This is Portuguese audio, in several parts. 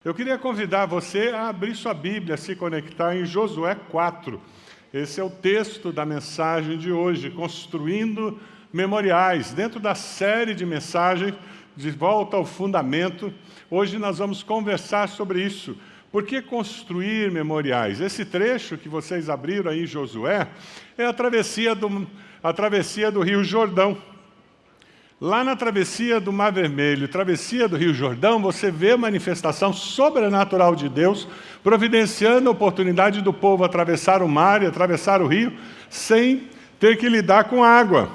Eu queria convidar você a abrir sua Bíblia, a se conectar em Josué 4. Esse é o texto da mensagem de hoje, Construindo Memoriais. Dentro da série de mensagens, De Volta ao Fundamento, hoje nós vamos conversar sobre isso. Por que construir memoriais? Esse trecho que vocês abriram aí em Josué é a travessia do Rio Jordão. Lá na travessia do Mar Vermelho, travessia do Rio Jordão, você vê a manifestação sobrenatural de Deus, providenciando a oportunidade do povo atravessar o mar e atravessar o rio, sem ter que lidar com água.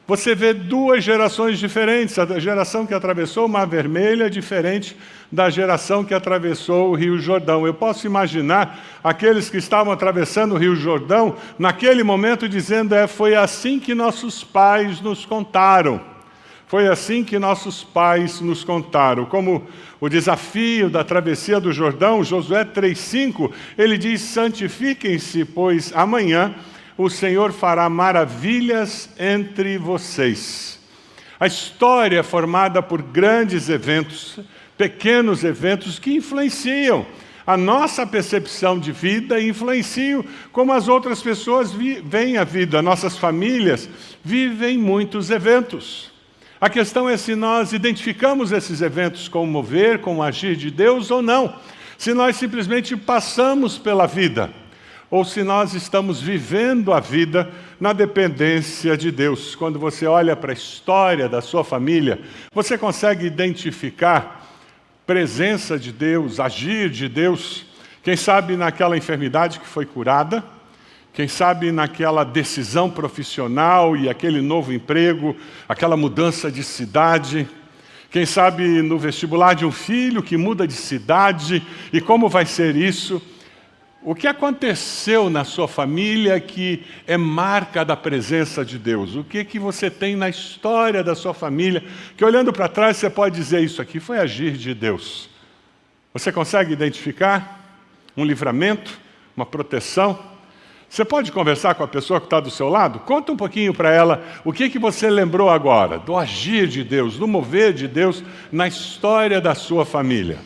Você vê duas gerações diferentes. A geração que atravessou o Mar Vermelho é diferente da geração que atravessou o Rio Jordão. Eu posso imaginar aqueles que estavam atravessando o Rio Jordão, naquele momento, dizendo, foi assim que nossos pais nos contaram. Foi assim que nossos pais nos contaram. Como o desafio da travessia do Jordão, Josué 3,5, ele diz, santifiquem-se, pois amanhã o Senhor fará maravilhas entre vocês. A história é formada por grandes eventos, pequenos eventos que influenciam a nossa percepção de vida e influenciam como as outras pessoas veem a vida. Nossas famílias vivem muitos eventos. A questão é se nós identificamos esses eventos como mover, como agir de Deus ou não. Se nós simplesmente passamos pela vida, ou se nós estamos vivendo a vida na dependência de Deus. Quando você olha para a história da sua família, você consegue identificar presença de Deus, agir de Deus. Quem sabe naquela enfermidade que foi curada, quem sabe naquela decisão profissional e aquele novo emprego, aquela mudança de cidade. Quem sabe no vestibular de um filho que muda de cidade e como vai ser isso. O que aconteceu na sua família que é marca da presença de Deus? O que você tem na história da sua família que olhando para trás você pode dizer isso aqui foi agir de Deus? Você consegue identificar um livramento, uma proteção? Você pode conversar com a pessoa que está do seu lado? Conta um pouquinho para ela o que você lembrou agora, do agir de Deus, do mover de Deus na história da sua família.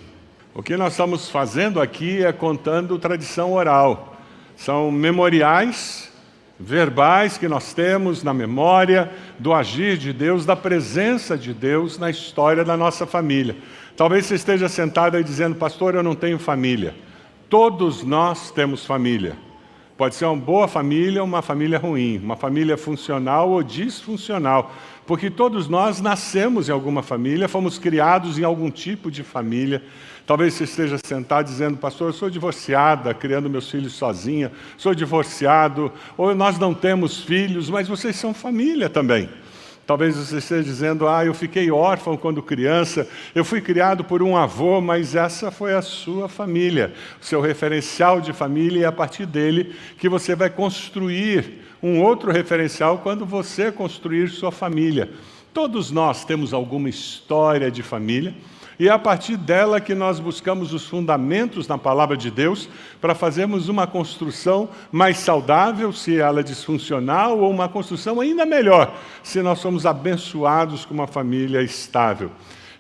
O que nós estamos fazendo aqui é contando tradição oral. São memoriais verbais que nós temos na memória do agir de Deus, da presença de Deus na história da nossa família. Talvez você esteja sentado aí dizendo, pastor, eu não tenho família. Todos nós temos família. Pode ser uma boa família ou uma família ruim, uma família funcional ou disfuncional, porque todos nós nascemos em alguma família, fomos criados em algum tipo de família. Talvez você esteja sentado dizendo, pastor, eu sou divorciada, criando meus filhos sozinha, sou divorciado, ou nós não temos filhos, mas vocês são família também. Talvez você esteja dizendo, eu fiquei órfão quando criança, eu fui criado por um avô, mas essa foi a sua família, o seu referencial de família, e é a partir dele que você vai construir um outro referencial quando você construir sua família. Todos nós temos alguma história de família, e é a partir dela que nós buscamos os fundamentos na palavra de Deus para fazermos uma construção mais saudável, se ela é disfuncional, ou uma construção ainda melhor, se nós somos abençoados com uma família estável.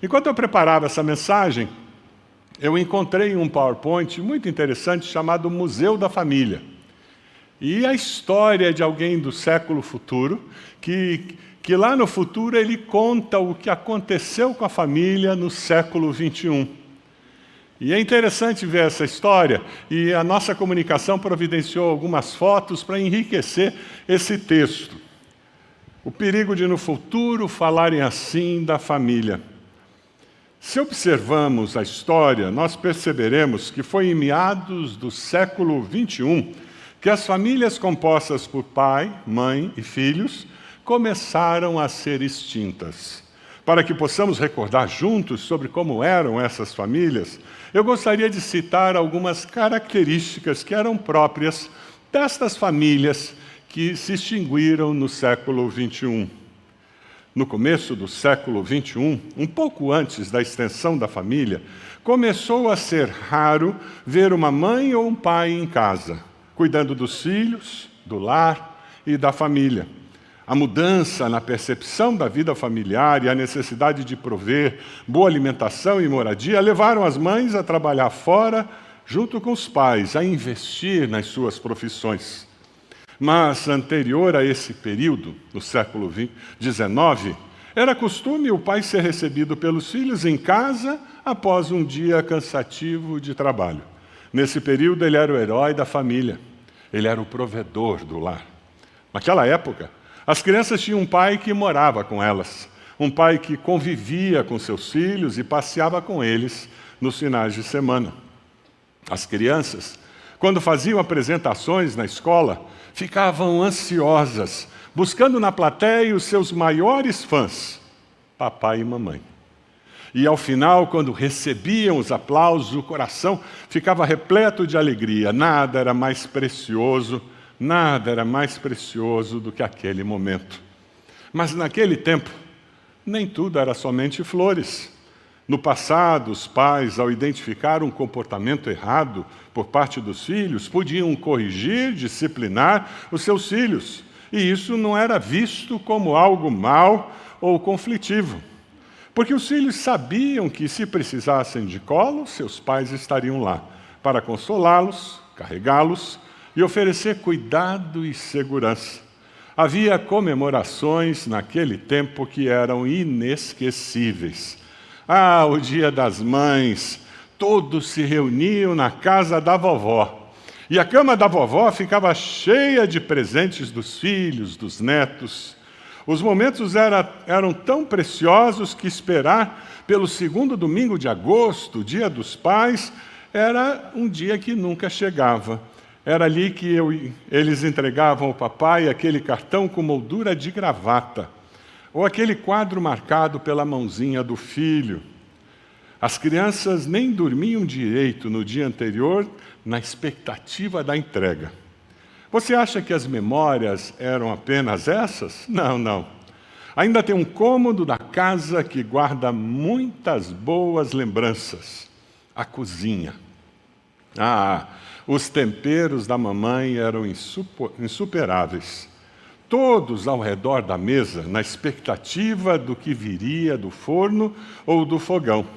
Enquanto eu preparava essa mensagem, eu encontrei um PowerPoint muito interessante chamado Museu da Família. E a história de alguém do século futuro que lá no futuro ele conta o que aconteceu com a família no século 21. E é interessante ver essa história, e a nossa comunicação providenciou algumas fotos para enriquecer esse texto. O perigo de no futuro falarem assim da família. Se observamos a história, nós perceberemos que foi em meados do século 21 que as famílias compostas por pai, mãe e filhos começaram a ser extintas. Para que possamos recordar juntos sobre como eram essas famílias, eu gostaria de citar algumas características que eram próprias destas famílias que se extinguiram no século 21. No começo do século 21, um pouco antes da extensão da família, começou a ser raro ver uma mãe ou um pai em casa, cuidando dos filhos, do lar e da família. A mudança na percepção da vida familiar e a necessidade de prover boa alimentação e moradia levaram as mães a trabalhar fora, junto com os pais, a investir nas suas profissões. Mas, anterior a esse período, no século XIX, era costume o pai ser recebido pelos filhos em casa após um dia cansativo de trabalho. Nesse período, ele era o herói da família. Ele era o provedor do lar. Naquela época, as crianças tinham um pai que morava com elas, um pai que convivia com seus filhos e passeava com eles nos finais de semana. As crianças, quando faziam apresentações na escola, ficavam ansiosas, buscando na plateia os seus maiores fãs, papai e mamãe. E ao final, quando recebiam os aplausos, o coração ficava repleto de alegria. Nada era mais precioso do que aquele momento. Mas naquele tempo, nem tudo era somente flores. No passado, os pais, ao identificar um comportamento errado por parte dos filhos, podiam corrigir, disciplinar os seus filhos. E isso não era visto como algo mal ou conflitivo. Porque os filhos sabiam que, se precisassem de colo, seus pais estariam lá para consolá-los, carregá-los e oferecer cuidado e segurança. Havia comemorações naquele tempo que eram inesquecíveis. O Dia das Mães, todos se reuniam na casa da vovó. E a cama da vovó ficava cheia de presentes dos filhos, dos netos. Os momentos eram tão preciosos que esperar pelo segundo domingo de agosto, Dia dos Pais, era um dia que nunca chegava. Era ali que eles entregavam ao papai aquele cartão com moldura de gravata, ou aquele quadro marcado pela mãozinha do filho. As crianças nem dormiam direito no dia anterior, na expectativa da entrega. Você acha que as memórias eram apenas essas? Não. Ainda tem um cômodo da casa que guarda muitas boas lembranças. A cozinha. Os temperos da mamãe eram insuperáveis. Todos ao redor da mesa, na expectativa do que viria do forno ou do fogão.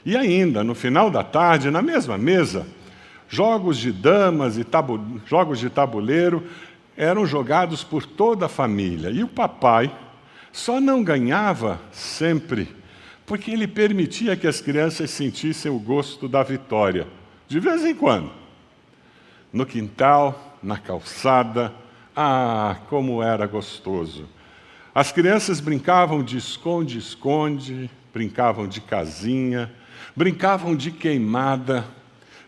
E ainda, no final da tarde, na mesma mesa, jogos de damas e jogos de tabuleiro eram jogados por toda a família. E o papai só não ganhava sempre, porque ele permitia que as crianças sentissem o gosto da vitória, de vez em quando. No quintal, na calçada, como era gostoso. As crianças brincavam de esconde-esconde, brincavam de casinha, brincavam de queimada,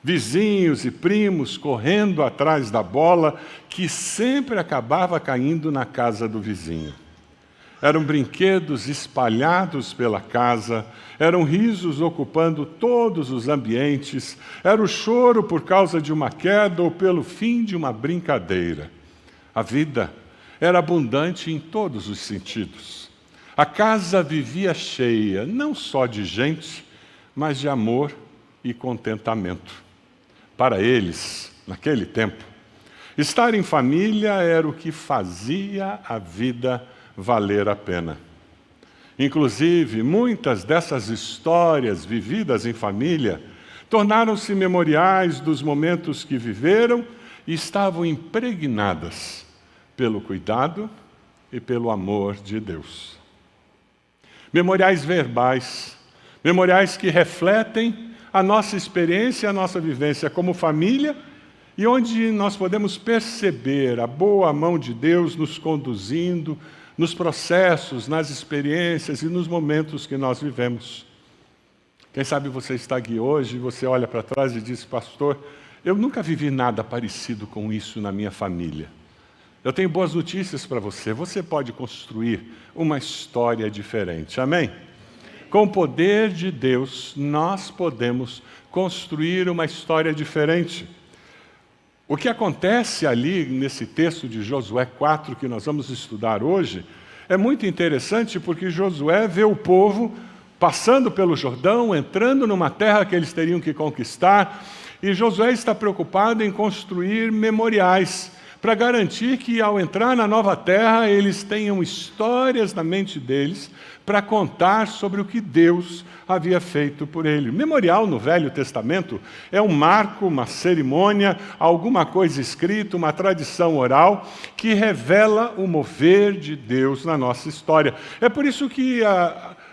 vizinhos e primos correndo atrás da bola, que sempre acabava caindo na casa do vizinho. Eram brinquedos espalhados pela casa, eram risos ocupando todos os ambientes, era o choro por causa de uma queda ou pelo fim de uma brincadeira. A vida era abundante em todos os sentidos. A casa vivia cheia, não só de gente, mas de amor e contentamento. Para eles, naquele tempo, estar em família era o que fazia a vida valer a pena. Inclusive, muitas dessas histórias vividas em família tornaram-se memoriais dos momentos que viveram e estavam impregnadas pelo cuidado e pelo amor de Deus. Memoriais verbais, memoriais que refletem a nossa experiência, a nossa vivência como família, e onde nós podemos perceber a boa mão de Deus nos conduzindo nos processos, nas experiências e nos momentos que nós vivemos. Quem sabe você está aqui hoje e você olha para trás e diz: pastor, eu nunca vivi nada parecido com isso na minha família. Eu tenho boas notícias para você. Você pode construir uma história diferente. Amém? Com o poder de Deus, nós podemos construir uma história diferente. O que acontece ali nesse texto de Josué 4, que nós vamos estudar hoje, é muito interessante porque Josué vê o povo passando pelo Jordão, entrando numa terra que eles teriam que conquistar, e Josué está preocupado em construir memoriais para garantir que, ao entrar na nova terra, eles tenham histórias na mente deles para contar sobre o que Deus havia feito por ele. O memorial no Velho Testamento é um marco, uma cerimônia, alguma coisa escrita, uma tradição oral que revela o mover de Deus na nossa história. É por isso que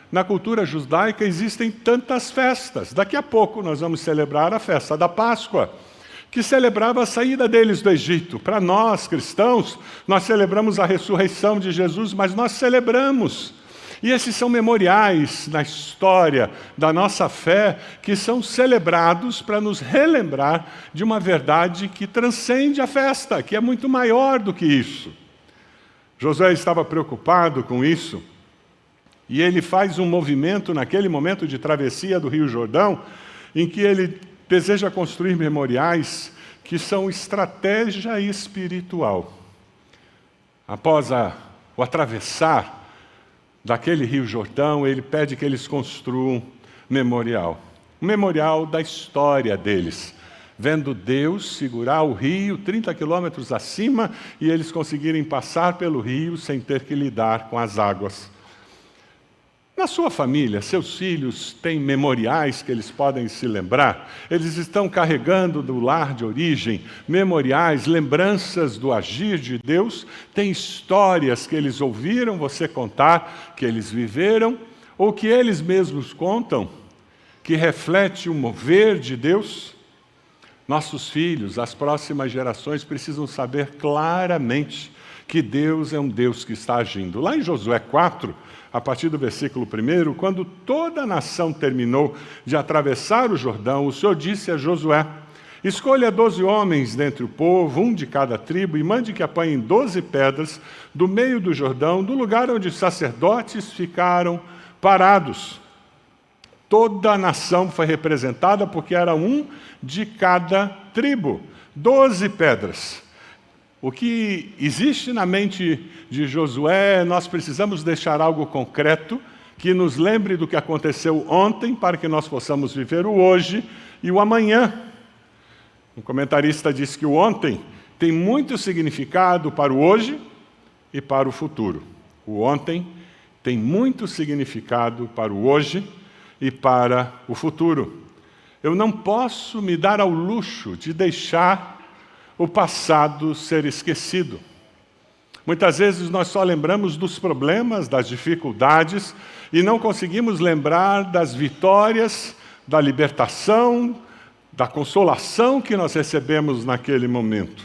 na cultura judaica existem tantas festas. Daqui a pouco nós vamos celebrar a festa da Páscoa, que celebrava a saída deles do Egito. Para nós, cristãos, nós celebramos a ressurreição de Jesus, mas nós celebramos. E esses são memoriais na história da nossa fé, que são celebrados para nos relembrar de uma verdade que transcende a festa, que é muito maior do que isso. Josué estava preocupado com isso, e ele faz um movimento naquele momento de travessia do Rio Jordão, em que ele deseja construir memoriais que são estratégia espiritual. Após o atravessar daquele Rio Jordão, ele pede que eles construam um memorial da história deles, vendo Deus segurar o rio 30 quilômetros acima e eles conseguirem passar pelo rio sem ter que lidar com as águas. Na sua família, seus filhos têm memoriais que eles podem se lembrar? Eles estão carregando do lar de origem memoriais, lembranças do agir de Deus? Tem histórias que eles ouviram você contar, que eles viveram, ou que eles mesmos contam, que reflete o mover de Deus? Nossos filhos, as próximas gerações, precisam saber claramente que Deus é um Deus que está agindo. Lá em Josué 4, a partir do versículo 1, quando toda a nação terminou de atravessar o Jordão, o Senhor disse a Josué: escolha 12 homens dentre o povo, um de cada tribo, e mande que apanhem 12 pedras do meio do Jordão, do lugar onde os sacerdotes ficaram parados. Toda a nação foi representada porque era um de cada tribo. 12 pedras. O que existe na mente de Josué, nós precisamos deixar algo concreto que nos lembre do que aconteceu ontem, para que nós possamos viver o hoje e o amanhã. Um comentarista disse que o ontem tem muito significado para o hoje e para o futuro. O ontem tem muito significado para o hoje e para o futuro. Eu não posso me dar ao luxo de deixar o passado ser esquecido. Muitas vezes nós só lembramos dos problemas, das dificuldades, e não conseguimos lembrar das vitórias, da libertação, da consolação que nós recebemos naquele momento.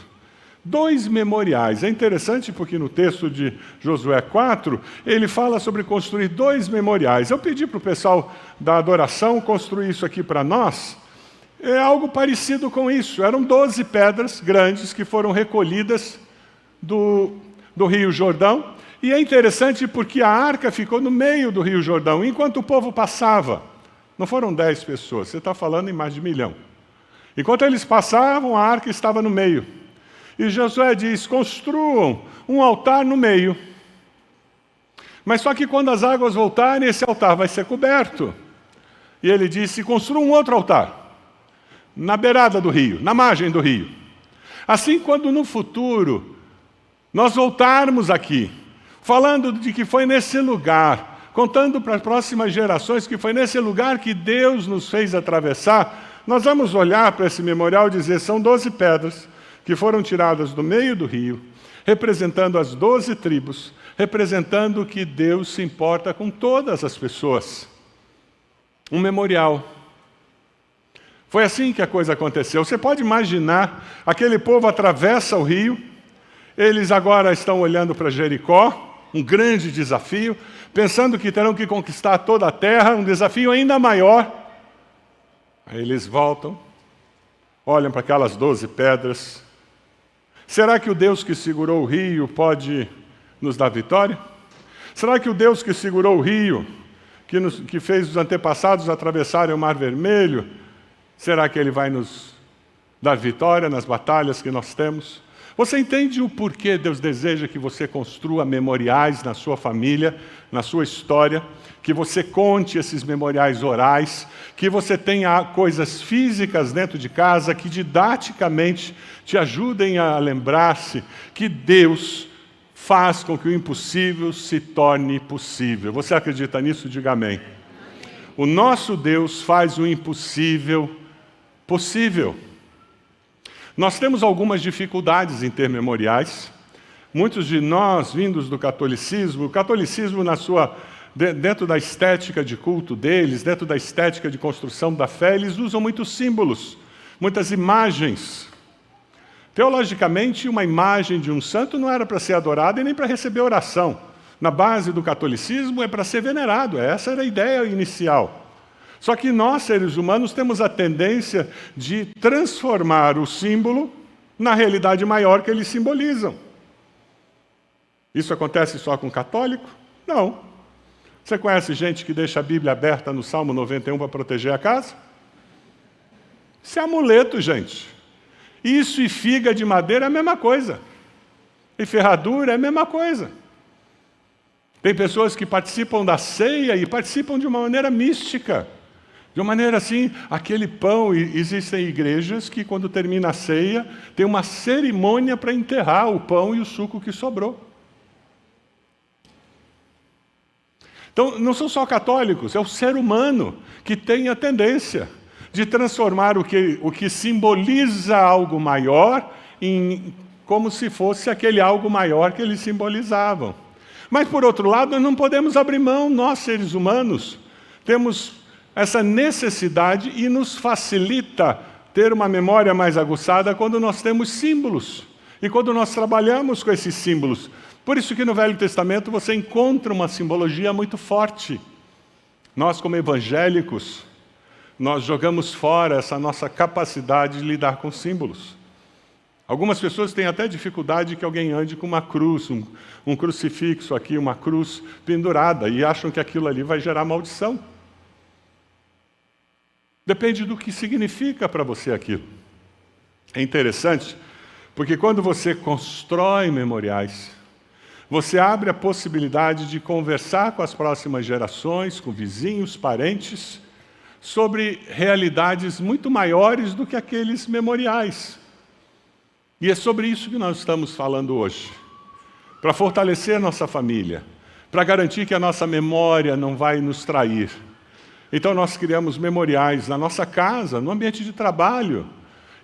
2 memoriais. É interessante porque no texto de Josué 4, ele fala sobre construir 2 memoriais. Eu pedi para o pessoal da adoração construir isso aqui para nós. É algo parecido com isso. Eram 12 pedras grandes que foram recolhidas do Rio Jordão. E é interessante porque a arca ficou no meio do Rio Jordão, enquanto o povo passava. Não foram 10 pessoas, você está falando em mais de 1 milhão. Enquanto eles passavam, a arca estava no meio. E Josué diz: construam um altar no meio. Mas só que quando as águas voltarem, esse altar vai ser coberto. E ele disse: construam um outro altar na beirada do rio, na margem do rio. Assim, quando no futuro nós voltarmos aqui, falando de que foi nesse lugar, contando para as próximas gerações que foi nesse lugar que Deus nos fez atravessar, nós vamos olhar para esse memorial e dizer: são 12 pedras que foram tiradas do meio do rio, representando as 12 tribos, representando que Deus se importa com todas as pessoas. Um memorial. Foi assim que a coisa aconteceu. Você pode imaginar, aquele povo atravessa o rio, eles agora estão olhando para Jericó, um grande desafio, pensando que terão que conquistar toda a terra, um desafio ainda maior. Aí eles voltam, olham para aquelas 12 pedras. Será que o Deus que segurou o rio pode nos dar vitória? Será que o Deus que segurou o rio, que fez os antepassados atravessarem o Mar Vermelho, será que Ele vai nos dar vitória nas batalhas que nós temos? Você entende o porquê Deus deseja que você construa memoriais na sua família, na sua história, que você conte esses memoriais orais, que você tenha coisas físicas dentro de casa que didaticamente te ajudem a lembrar-se que Deus faz com que o impossível se torne possível. Você acredita nisso? Diga amém. O nosso Deus faz o impossível possível. Nós temos algumas dificuldades em ter memoriais. Muitos de nós, vindos do catolicismo, o catolicismo dentro da estética de culto deles, dentro da estética de construção da fé, eles usam muitos símbolos, muitas imagens. Teologicamente, uma imagem de um santo não era para ser adorada e nem para receber oração. Na base do catolicismo é para ser venerado, essa era a ideia inicial. Só que nós, seres humanos, temos a tendência de transformar o símbolo na realidade maior que eles simbolizam. Isso acontece só com católico? Não. Você conhece gente que deixa a Bíblia aberta no Salmo 91 para proteger a casa? Isso é amuleto, gente. Isso e figa de madeira é a mesma coisa. E ferradura é a mesma coisa. Tem pessoas que participam da ceia e participam de uma maneira mística. De uma maneira assim, aquele pão, existem igrejas que quando termina a ceia, tem uma cerimônia para enterrar o pão e o suco que sobrou. Então, não são só católicos, é o ser humano que tem a tendência de transformar o que simboliza algo maior como se fosse aquele algo maior que eles simbolizavam. Mas, por outro lado, nós não podemos abrir mão, nós, seres humanos, temos essa necessidade e nos facilita ter uma memória mais aguçada quando nós temos símbolos e quando nós trabalhamos com esses símbolos. Por isso que no Velho Testamento você encontra uma simbologia muito forte. Nós, como evangélicos, nós jogamos fora essa nossa capacidade de lidar com símbolos. Algumas pessoas têm até dificuldade que alguém ande com uma cruz, um crucifixo aqui, uma cruz pendurada, e acham que aquilo ali vai gerar maldição. Depende do que significa para você aquilo. É interessante, porque quando você constrói memoriais, você abre a possibilidade de conversar com as próximas gerações, com vizinhos, parentes, sobre realidades muito maiores do que aqueles memoriais. E é sobre isso que nós estamos falando hoje. Para fortalecer a nossa família, para garantir que a nossa memória não vai nos trair. Então nós criamos memoriais na nossa casa, no ambiente de trabalho.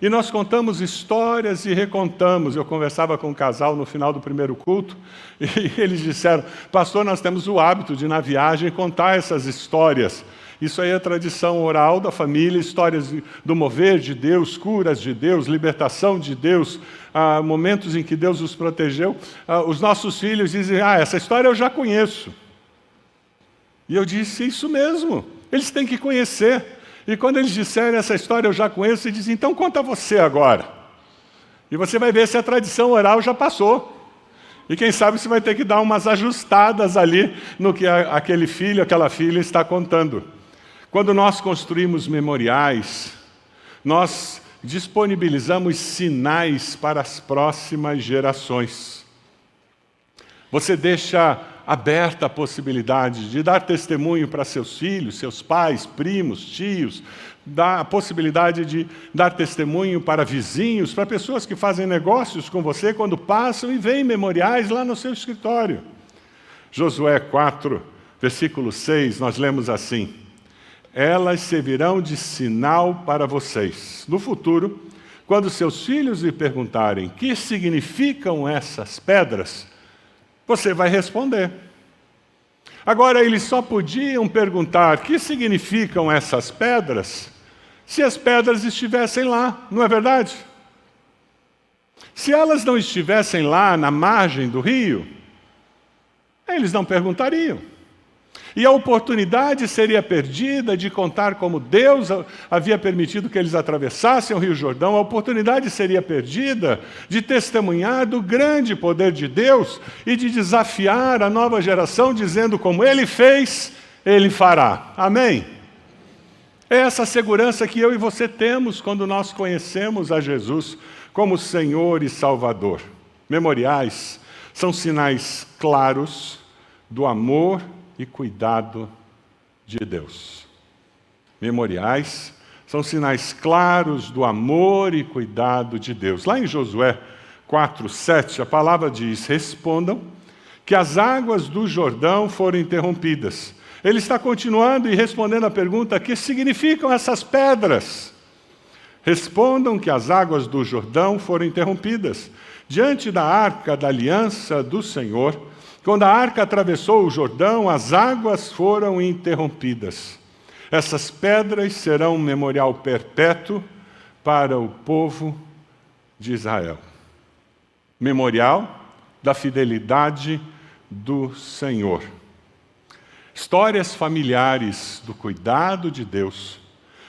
E nós contamos histórias e recontamos. Eu conversava com um casal no final do primeiro culto, e eles disseram, pastor, nós temos o hábito de, na viagem, contar essas histórias. Isso aí é tradição oral da família, histórias do mover de Deus, curas de Deus, libertação de Deus, momentos em que Deus os protegeu. Os nossos filhos dizem, essa história eu já conheço. E eu disse, isso mesmo, eles têm que conhecer. E quando eles disserem essa história eu já conheço, eles dizem, então conta você agora. E você vai ver se a tradição oral já passou. E quem sabe você vai ter que dar umas ajustadas ali no que aquele filho, aquela filha está contando. Quando nós construímos memoriais, nós disponibilizamos sinais para as próximas gerações. Você deixa aberta a possibilidade de dar testemunho para seus filhos, seus pais, primos, tios, dá a possibilidade de dar testemunho para vizinhos, para pessoas que fazem negócios com você quando passam e veem memoriais lá no seu escritório. Josué 4, versículo 6, nós lemos assim, elas servirão de sinal para vocês. No futuro, quando seus filhos lhe perguntarem que significam essas pedras, você vai responder. Agora, eles só podiam perguntar o que significam essas pedras se as pedras estivessem lá, não é verdade? Se elas não estivessem lá na margem do rio, eles não perguntariam. E a oportunidade seria perdida de contar como Deus havia permitido que eles atravessassem o Rio Jordão, a oportunidade seria perdida de testemunhar do grande poder de Deus e de desafiar a nova geração dizendo como Ele fez, Ele fará. Amém? É essa segurança que eu e você temos quando nós conhecemos a Jesus, como Senhor e Salvador. Memoriais são sinais claros do amor e cuidado de Deus. Memoriais são sinais claros do amor e cuidado de Deus. Lá em Josué 4:7, a palavra diz: respondam que as águas do Jordão foram interrompidas. Ele está continuando e respondendo a pergunta: o que significam essas pedras? Respondam que as águas do Jordão foram interrompidas diante da arca da aliança do Senhor. Quando a arca atravessou o Jordão, as águas foram interrompidas. Essas pedras serão um memorial perpétuo para o povo de Israel. Memorial da fidelidade do Senhor. Histórias familiares do cuidado de Deus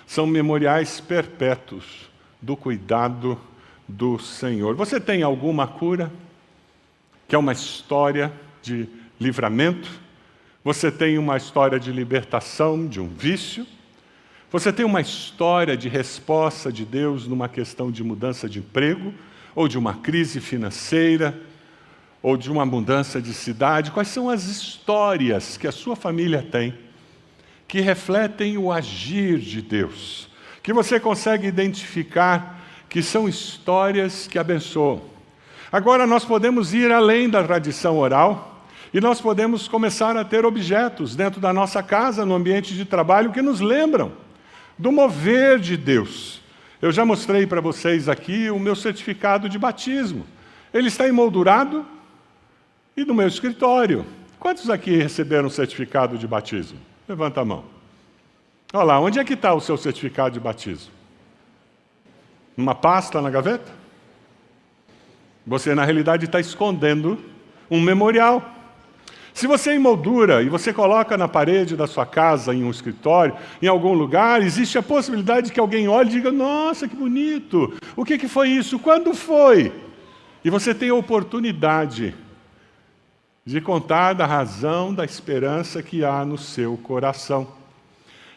são memoriais perpétuos do cuidado do Senhor. Você tem alguma cura, que é uma história de livramento? Você tem uma história de libertação de um vício? Você tem uma história de resposta de Deus numa questão de mudança de emprego, ou de uma crise financeira, ou de uma mudança de cidade? Quais são as histórias que a sua família tem que refletem o agir de Deus, que você consegue identificar que são histórias que abençoam? Agora nós podemos ir além da tradição oral e nós podemos começar a ter objetos dentro da nossa casa, no ambiente de trabalho, que nos lembram do mover de Deus. Eu já mostrei para vocês aqui o meu certificado de batismo. Ele está emoldurado e no meu escritório. Quantos aqui receberam o certificado de batismo? Levanta a mão. Olha lá, onde é que está o seu certificado de batismo? Numa pasta na gaveta? Você, na realidade, está escondendo um memorial. Se você emoldura e você coloca na parede da sua casa, em um escritório, em algum lugar, existe a possibilidade de que alguém olhe e diga: nossa, que bonito! O que foi isso? Quando foi? E você tem a oportunidade de contar da razão da esperança que há no seu coração.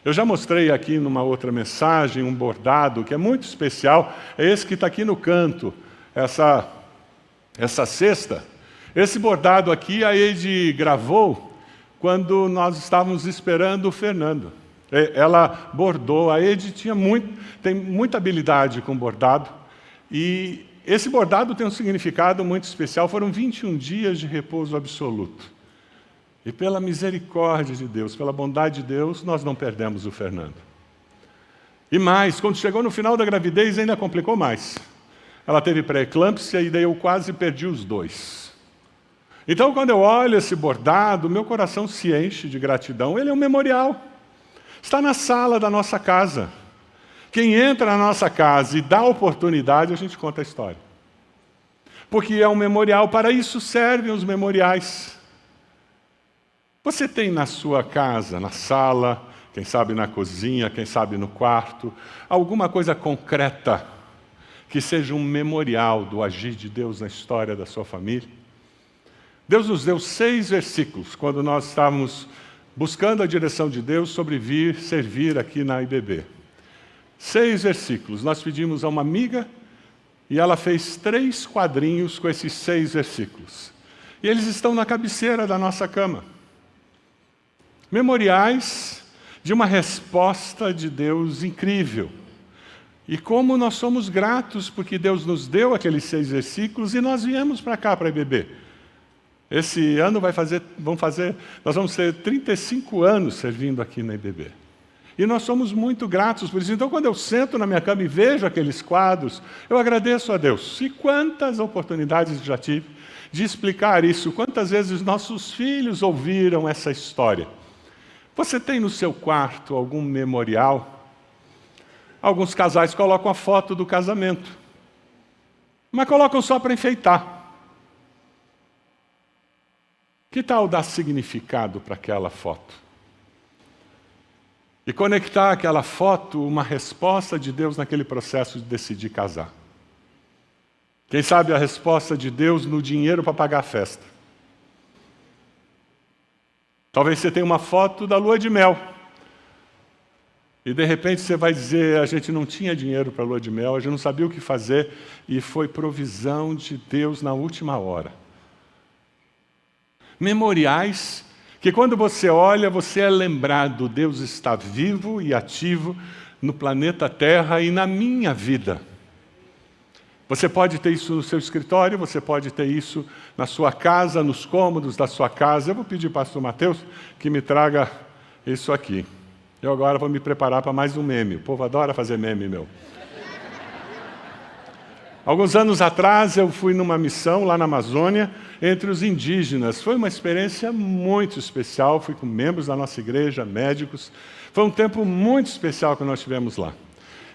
Eu já mostrei aqui numa outra mensagem um bordado que é muito especial, é esse que está aqui no canto, essa cesta. Esse bordado aqui a Eide gravou quando nós estávamos esperando o Fernando. Ela bordou, a Eide tem muita habilidade com bordado, e esse bordado tem um significado muito especial. Foram 21 dias de repouso absoluto. E pela misericórdia de Deus, pela bondade de Deus, nós não perdemos o Fernando. E mais, quando chegou no final da gravidez, ainda complicou mais. Ela teve pré-eclâmpsia e daí eu quase perdi os dois. Então, quando eu olho esse bordado, meu coração se enche de gratidão. Ele é um memorial. Está na sala da nossa casa. Quem entra na nossa casa e dá oportunidade, a gente conta a história. Porque é um memorial, para isso servem os memoriais. Você tem na sua casa, na sala, quem sabe na cozinha, quem sabe no quarto, alguma coisa concreta que seja um memorial do agir de Deus na história da sua família? Deus nos deu 6 versículos quando nós estávamos buscando a direção de Deus sobre vir servir aqui na IBB. 6 versículos. Nós pedimos a uma amiga e ela fez 3 quadrinhos com esses 6 versículos. E eles estão na cabeceira da nossa cama. Memoriais de uma resposta de Deus incrível. E como nós somos gratos porque Deus nos deu aqueles 6 versículos e nós viemos para cá, para a IBB. Esse ano nós vamos ter 35 anos servindo aqui na IBB. E nós somos muito gratos por isso. Então, quando eu sento na minha cama e vejo aqueles quadros, eu agradeço a Deus. E quantas oportunidades já tive de explicar isso, quantas vezes nossos filhos ouviram essa história. Você tem no seu quarto algum memorial? Alguns casais colocam a foto do casamento, mas colocam só para enfeitar. Que tal dar significado para aquela foto? E conectar aquela foto uma resposta de Deus naquele processo de decidir casar. Quem sabe a resposta de Deus no dinheiro para pagar a festa. Talvez você tenha uma foto da lua de mel. E de repente você vai dizer, a gente não tinha dinheiro para a lua de mel, a gente não sabia o que fazer, e foi provisão de Deus na última hora. Memoriais que quando você olha, você é lembrado, Deus está vivo e ativo no planeta Terra e na minha vida. Você pode ter isso no seu escritório, você pode ter isso na sua casa, nos cômodos da sua casa. Eu vou pedir para o pastor Mateus que me traga isso aqui. Eu agora vou me preparar para mais um meme. O povo adora fazer meme, meu. Alguns anos atrás, eu fui numa missão lá na Amazônia, entre os indígenas. Foi uma experiência muito especial. Fui com membros da nossa igreja, médicos. Foi um tempo muito especial que nós tivemos lá.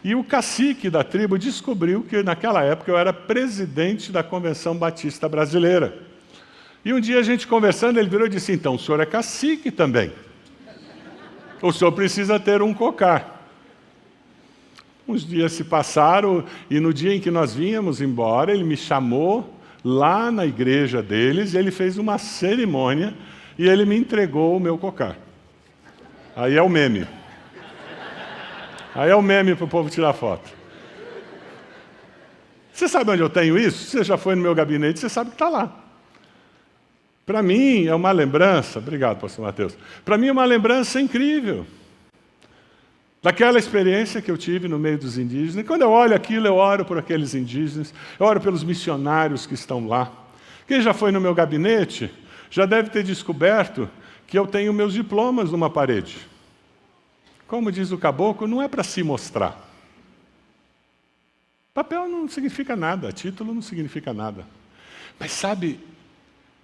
E o cacique da tribo descobriu que, naquela época, eu era presidente da Convenção Batista Brasileira. E um dia, a gente conversando, ele virou e disse, então, o senhor é cacique também. O senhor precisa ter um cocar. Uns dias se passaram e no dia em que nós vínhamos embora, ele me chamou lá na igreja deles, e ele fez uma cerimônia e ele me entregou o meu cocar. Aí é o meme. Aí é o meme para o povo tirar foto. Você sabe onde eu tenho isso? Você já foi no meu gabinete, você sabe que está lá. Para mim é uma lembrança, obrigado, pastor Mateus, para mim é uma lembrança incrível daquela experiência que eu tive no meio dos indígenas. E quando eu olho aquilo, eu oro por aqueles indígenas, eu oro pelos missionários que estão lá. Quem já foi no meu gabinete já deve ter descoberto que eu tenho meus diplomas numa parede. Como diz o caboclo, não é para se mostrar. Papel não significa nada, título não significa nada. Mas sabe,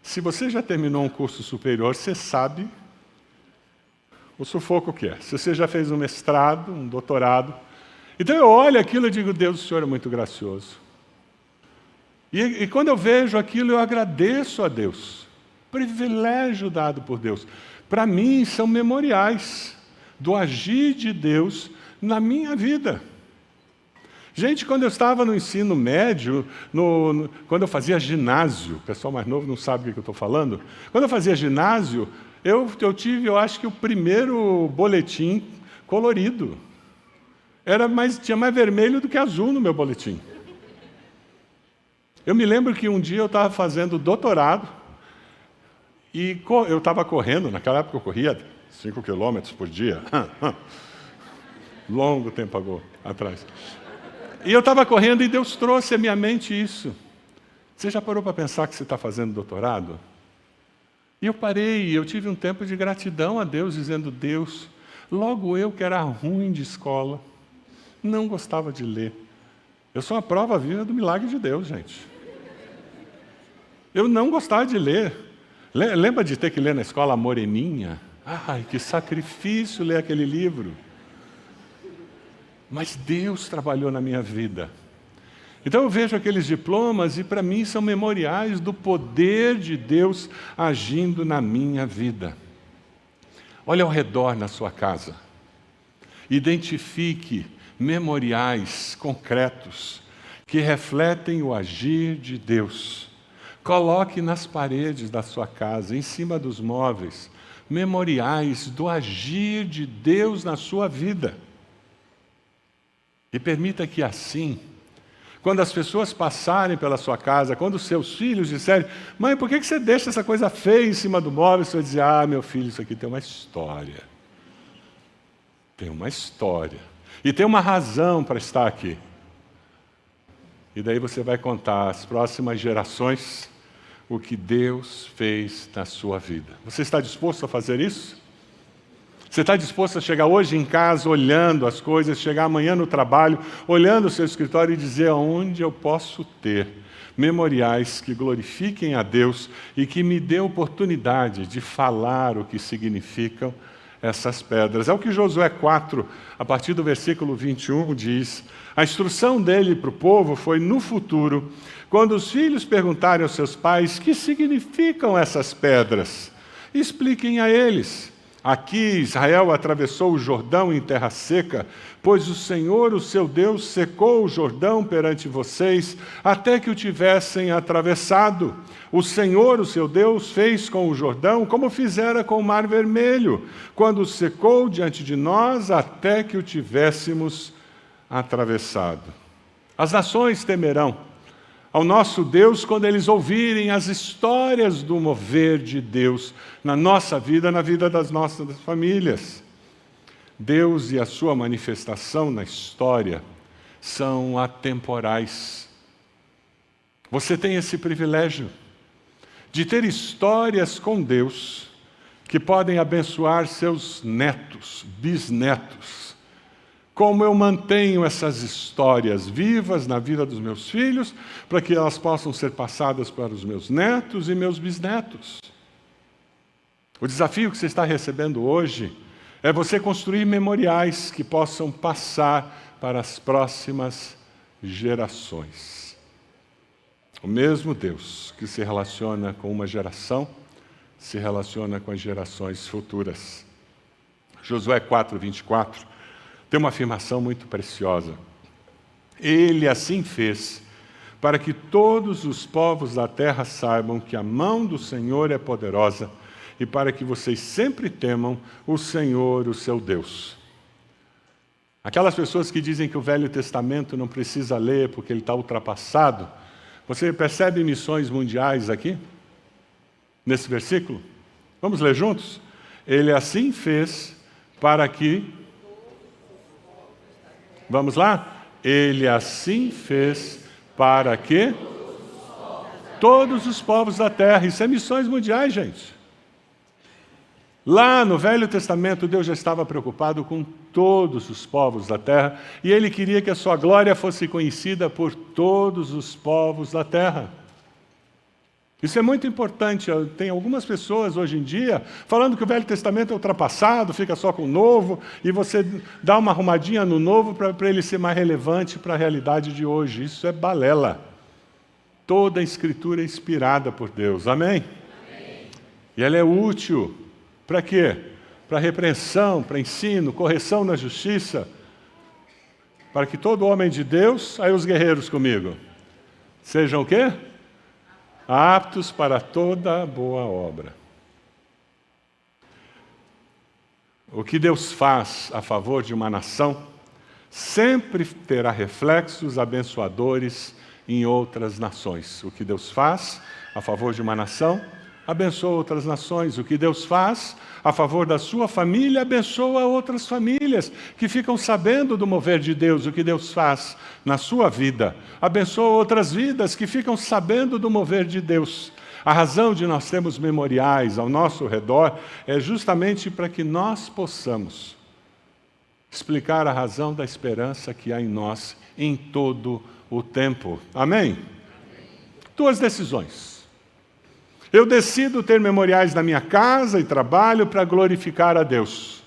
se você já terminou um curso superior, você sabe o sufoco que é. Se você já fez um mestrado, um doutorado. Então eu olho aquilo e digo, Deus, o Senhor é muito gracioso. E quando eu vejo aquilo, eu agradeço a Deus. Privilégio dado por Deus. Para mim, são memoriais do agir de Deus na minha vida. Gente, quando eu estava no ensino médio, quando eu fazia ginásio, o pessoal mais novo não sabe o que eu estou falando, quando eu fazia ginásio, eu tive, eu acho que o primeiro boletim colorido. Tinha mais vermelho do que azul no meu boletim. Eu me lembro que um dia eu estava fazendo doutorado, e eu estava correndo, naquela época eu corria 5 quilômetros por dia. Longo tempo atrás. E eu estava correndo e Deus trouxe à minha mente isso. Você já parou para pensar que você está fazendo doutorado? E eu parei, eu tive um tempo de gratidão a Deus, dizendo, Deus, logo eu que era ruim de escola, não gostava de ler. Eu sou uma prova viva do milagre de Deus, gente. Eu não gostava de ler. Lembra de ter que ler na escola a Moreninha? Ai, que sacrifício ler aquele livro. Mas Deus trabalhou na minha vida. Então eu vejo aqueles diplomas e para mim são memoriais do poder de Deus agindo na minha vida. Olhe ao redor na sua casa. Identifique memoriais concretos que refletem o agir de Deus. Coloque nas paredes da sua casa, em cima dos móveis, memoriais do agir de Deus na sua vida. E permita que assim, quando as pessoas passarem pela sua casa, quando os seus filhos disserem, mãe, por que você deixa essa coisa feia em cima do móvel? Você vai dizer, meu filho, isso aqui tem uma história. Tem uma história. E tem uma razão para estar aqui. E daí você vai contar às próximas gerações o que Deus fez na sua vida. Você está disposto a fazer isso? Você está disposto a chegar hoje em casa olhando as coisas, chegar amanhã no trabalho, olhando o seu escritório e dizer aonde eu posso ter memoriais que glorifiquem a Deus e que me dê oportunidade de falar o que significam essas pedras. É o que Josué 4, a partir do versículo 21, diz. A instrução dele para o povo foi no futuro, quando os filhos perguntarem aos seus pais que significam essas pedras, expliquem a eles. Aqui Israel atravessou o Jordão em terra seca, pois o Senhor, o seu Deus, secou o Jordão perante vocês, até que o tivessem atravessado. O Senhor, o seu Deus, fez com o Jordão como fizera com o Mar Vermelho, quando o secou diante de nós, até que o tivéssemos atravessado. As nações temerão ao nosso Deus quando eles ouvirem as histórias do mover de Deus na nossa vida, na vida das nossas famílias. Deus e a sua manifestação na história são atemporais. Você tem esse privilégio de ter histórias com Deus que podem abençoar seus netos, bisnetos. Como eu mantenho essas histórias vivas na vida dos meus filhos, para que elas possam ser passadas para os meus netos e meus bisnetos. O desafio que você está recebendo hoje é você construir memoriais que possam passar para as próximas gerações. O mesmo Deus que se relaciona com uma geração, se relaciona com as gerações futuras. Josué 4:24 tem uma afirmação muito preciosa. Ele assim fez, para que todos os povos da terra saibam que a mão do Senhor é poderosa e para que vocês sempre temam o Senhor, o seu Deus. Aquelas pessoas que dizem que o Velho Testamento não precisa ler porque ele está ultrapassado, você percebe missões mundiais aqui? Nesse versículo? Vamos ler juntos? Ele assim fez para que... Vamos lá? Ele assim fez para que todos os povos da terra, isso é missões mundiais, gente. Lá no Velho Testamento, Deus já estava preocupado com todos os povos da terra, e Ele queria que a sua glória fosse conhecida por todos os povos da terra. Isso é muito importante. Tem algumas pessoas hoje em dia falando que o Velho Testamento é ultrapassado, fica só com o Novo, e você dá uma arrumadinha no Novo para ele ser mais relevante para a realidade de hoje. Isso é balela. Toda a Escritura é inspirada por Deus. Amém? Amém. E ela é útil. Para quê? Para repreensão, para ensino, correção na justiça. Para que todo homem de Deus, aí os guerreiros comigo, sejam o quê? Aptos para toda boa obra. O que Deus faz a favor de uma nação sempre terá reflexos abençoadores em outras nações. O que Deus faz a favor de uma nação abençoa outras nações. O que Deus faz a favor da sua família abençoa outras famílias que ficam sabendo do mover de Deus. O que Deus faz na sua vida abençoa outras vidas que ficam sabendo do mover de Deus. A razão de nós termos memoriais ao nosso redor é justamente para que nós possamos explicar a razão da esperança que há em nós em todo o tempo. Amém? Duas decisões. Eu decido ter memoriais na minha casa e trabalho para glorificar a Deus.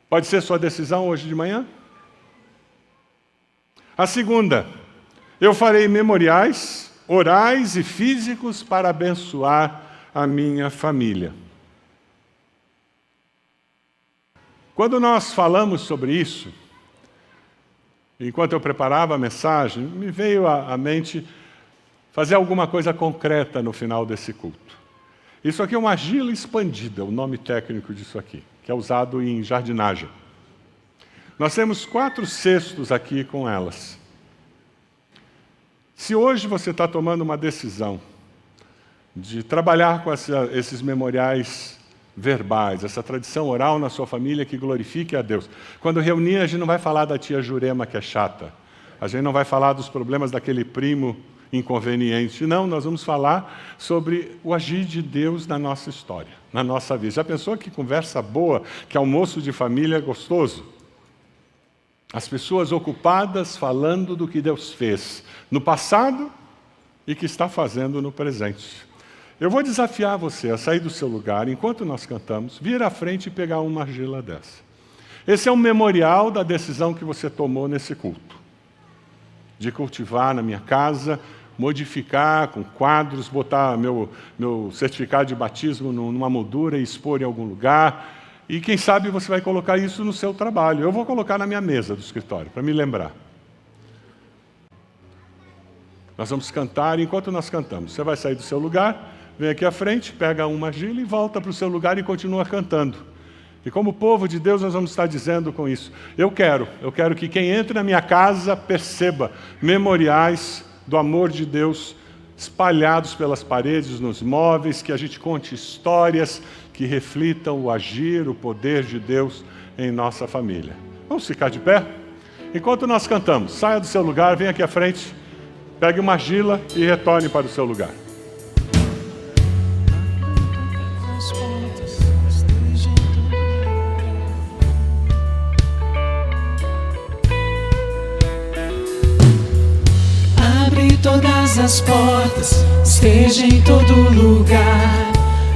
Pode ser sua decisão hoje de manhã? A segunda, eu farei memoriais orais e físicos para abençoar a minha família. Quando nós falamos sobre isso, enquanto eu preparava a mensagem, me veio à mente fazer alguma coisa concreta no final desse culto. Isso aqui é uma argila expandida, o nome técnico disso aqui, que é usado em jardinagem. Nós temos 4 cestos aqui com elas. Se hoje você está tomando uma decisão de trabalhar com esses memoriais verbais, essa tradição oral na sua família que glorifique a Deus. Quando reunir, a gente não vai falar da tia Jurema que é chata. A gente não vai falar dos problemas daquele primo inconveniente. Não, nós vamos falar sobre o agir de Deus na nossa história, na nossa vida. Já pensou que conversa boa, que almoço de família é gostoso? As pessoas ocupadas falando do que Deus fez no passado e que está fazendo no presente. Eu vou desafiar você a sair do seu lugar, enquanto nós cantamos, vir à frente e pegar uma argila dessa. Esse é um memorial da decisão que você tomou nesse culto, de cultivar na minha casa modificar com quadros, botar meu certificado de batismo numa moldura e expor em algum lugar. E quem sabe você vai colocar isso no seu trabalho. Eu vou colocar na minha mesa do escritório, para me lembrar. Nós vamos cantar, e enquanto nós cantamos, você vai sair do seu lugar, vem aqui à frente, pega uma argila e volta para o seu lugar e continua cantando. E como povo de Deus, nós vamos estar dizendo com isso: eu quero que quem entre na minha casa perceba memoriais do amor de Deus espalhados pelas paredes, nos móveis, que a gente conte histórias que reflitam o agir, o poder de Deus em nossa família. Vamos ficar de pé? Enquanto nós cantamos, saia do seu lugar, venha aqui à frente, pegue uma argila e retorne para o seu lugar. Abre todas as portas, esteja em todo lugar.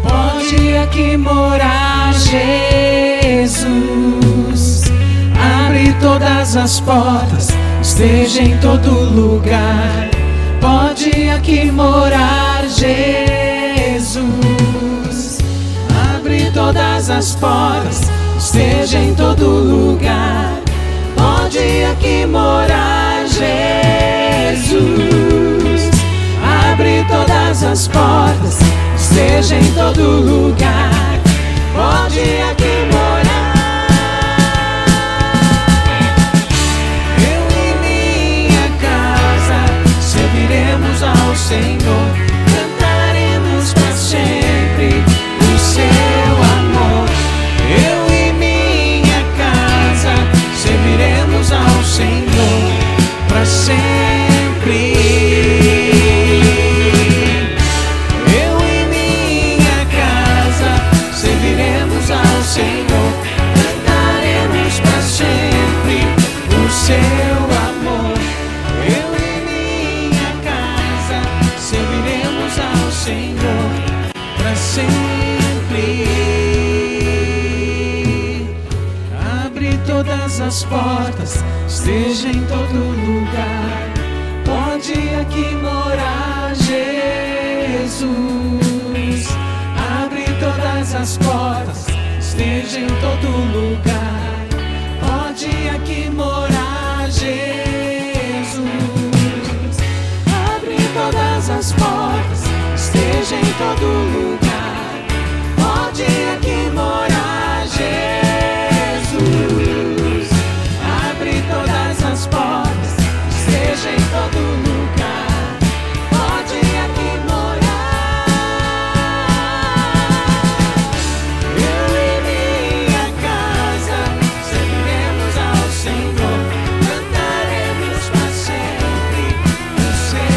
Pode aqui morar Jesus. Abre todas as portas, esteja em todo lugar. Pode aqui morar Jesus. Abre todas as portas, esteja em todo lugar. Pode aqui morar Jesus. Abre todas as portas, esteja em todo lugar. Pode aqui morar. Ao Senhor, cantaremos para sempre o seu amor. Eu e minha casa serviremos ao Senhor para sempre. Eu e minha casa serviremos ao Senhor, cantaremos para sempre o seu amor. Eu e serviremos ao Senhor para sempre. Abre todas as portas, esteja em todo lugar. Pode aqui morar Jesus. Abre todas as portas, esteja em todo lugar. Pode aqui morar Jesus. Todas as portas, esteja em todo lugar. Pode aqui morar Jesus. Abre todas as portas, esteja em todo lugar. Pode aqui morar. Eu e minha casa serviremos ao Senhor, cantaremos para sempre o seu.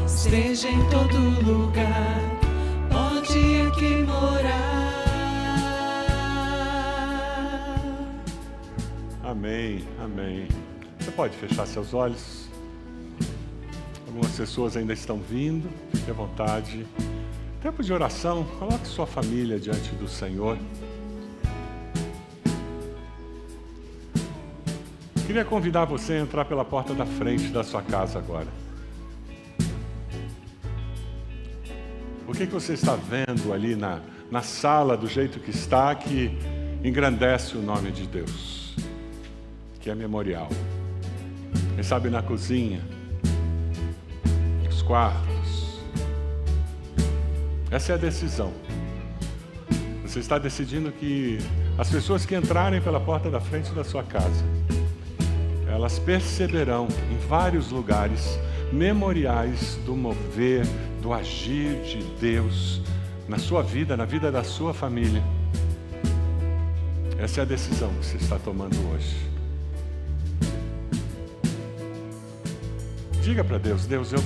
Esteja em todo lugar, pode aqui morar. Amém, amém. Você pode fechar seus olhos. Algumas pessoas ainda estão vindo, fique à vontade. Tempo de oração, coloque sua família diante do Senhor. Queria convidar você a entrar pela porta da frente da sua casa agora. O que você está vendo ali na sala, do jeito que está, que engrandece o nome de Deus, que é memorial? Quem sabe na cozinha, nos quartos. Essa é a decisão. Você está decidindo que as pessoas que entrarem pela porta da frente da sua casa, elas perceberão em vários lugares memoriais do mover, do agir de Deus na sua vida, na vida da sua família. Essa é a decisão que você está tomando hoje. Diga para Deus: Deus, eu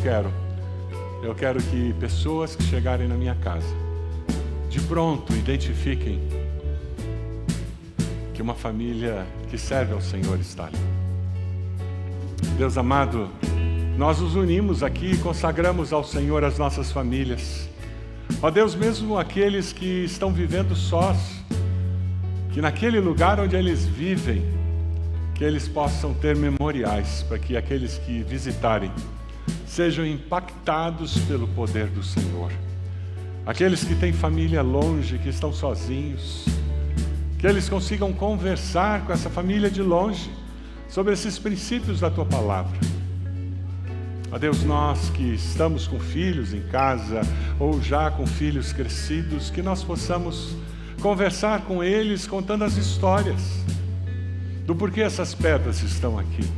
quero que pessoas que chegarem na minha casa, de pronto identifiquem que uma família que serve ao Senhor está ali. Deus amado, nós nos unimos aqui e consagramos ao Senhor as nossas famílias. Ó Deus, mesmo aqueles que estão vivendo sós, que naquele lugar onde eles vivem, que eles possam ter memoriais, para que aqueles que visitarem sejam impactados pelo poder do Senhor. Aqueles que têm família longe, que estão sozinhos, que eles consigam conversar com essa família de longe sobre esses princípios da Tua Palavra. Ó Deus, nós que estamos com filhos em casa ou já com filhos crescidos, que nós possamos conversar com eles contando as histórias do porquê essas pedras estão aqui,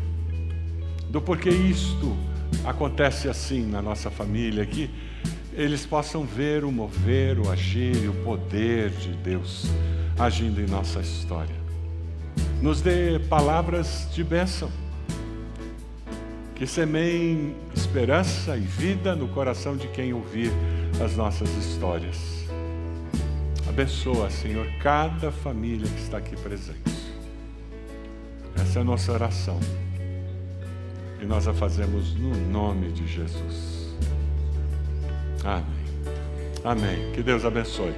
do porquê isto acontece assim na nossa família, que eles possam ver o mover, o agir e o poder de Deus agindo em nossa história. Nos dê palavras de bênção, que semeiem esperança e vida no coração de quem ouvir as nossas histórias. Abençoa, Senhor, cada família que está aqui presente. Essa é a nossa oração. E nós a fazemos no nome de Jesus. Amém. Amém. Que Deus abençoe.